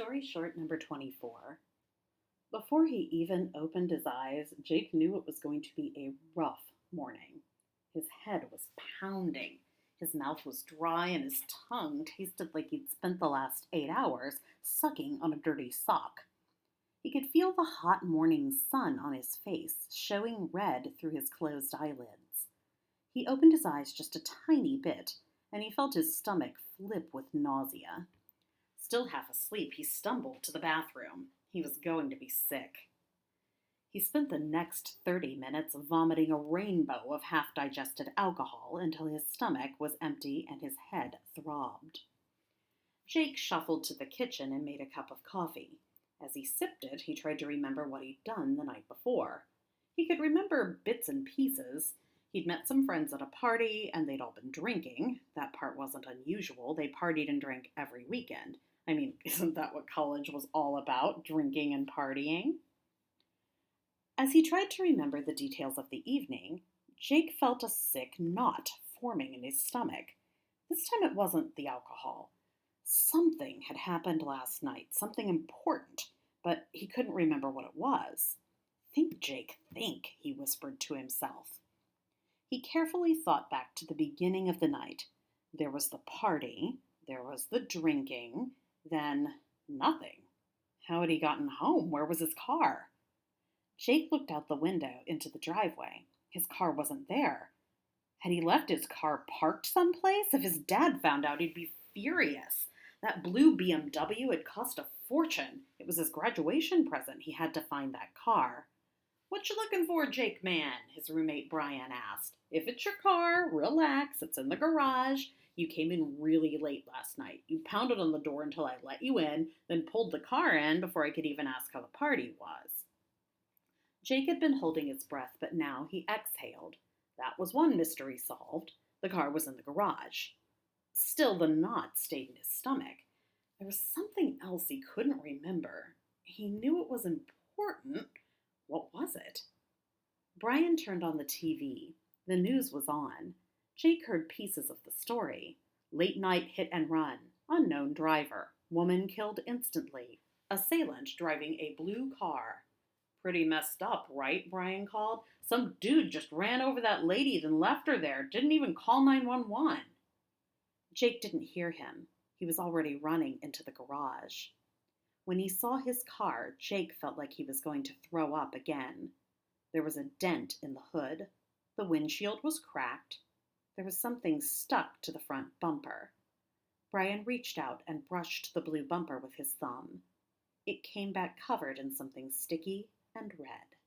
Story short number 24. Before he even opened his eyes, Jake knew it was going to be a rough morning. His head was pounding. His mouth was dry and his tongue tasted like he'd spent the last 8 hours sucking on a dirty sock. He could feel the hot morning sun on his face, showing red through his closed eyelids. He opened his eyes just a tiny bit, and he felt his stomach flip with nausea. Still half asleep, he stumbled to the bathroom. He was going to be sick. He spent the next 30 minutes vomiting a rainbow of half-digested alcohol until his stomach was empty and his head throbbed. Jake shuffled to the kitchen and made a cup of coffee. As he sipped it, he tried to remember what he'd done the night before. He could remember bits and pieces. He'd met some friends at a party, and they'd all been drinking. That part wasn't unusual. They partied and drank every weekend. I mean, isn't that what college was all about? Drinking and partying? As he tried to remember the details of the evening, Jake felt a sick knot forming in his stomach. This time it wasn't the alcohol. Something had happened last night, something important, but he couldn't remember what it was. Think, Jake, think, he whispered to himself. He carefully thought back to the beginning of the night. There was the party, there was the drinking, then nothing. How had he gotten home? Where was his car? Jake looked out the window into the driveway. His car wasn't there. Had he left his car parked someplace? If his dad found out, he'd be furious. That blue BMW had cost a fortune. It was his graduation present. He had to find that car. "What you looking for, Jake man?" his roommate Brian asked. "If it's your car, relax. It's in the garage. You came in really late last night. You pounded on the door until I let you in, then pulled the car in before I could even ask how the party was." Jake had been holding his breath, but now he exhaled. That was one mystery solved. The car was in the garage. Still, the knot stayed in his stomach. There was something else he couldn't remember. He knew it was important. What was it? Brian turned on the TV. The news was on. Jake heard pieces of the story. Late night hit and run. Unknown driver. Woman killed instantly. Assailant driving a blue car. "Pretty messed up, right?" Brian called. "Some dude just ran over that lady, then left her there. Didn't even call 911. Jake didn't hear him. He was already running into the garage. When he saw his car, Jake felt like he was going to throw up again. There was a dent in the hood. The windshield was cracked. There was something stuck to the front bumper. Brian reached out and brushed the blue bumper with his thumb. It came back covered in something sticky and red.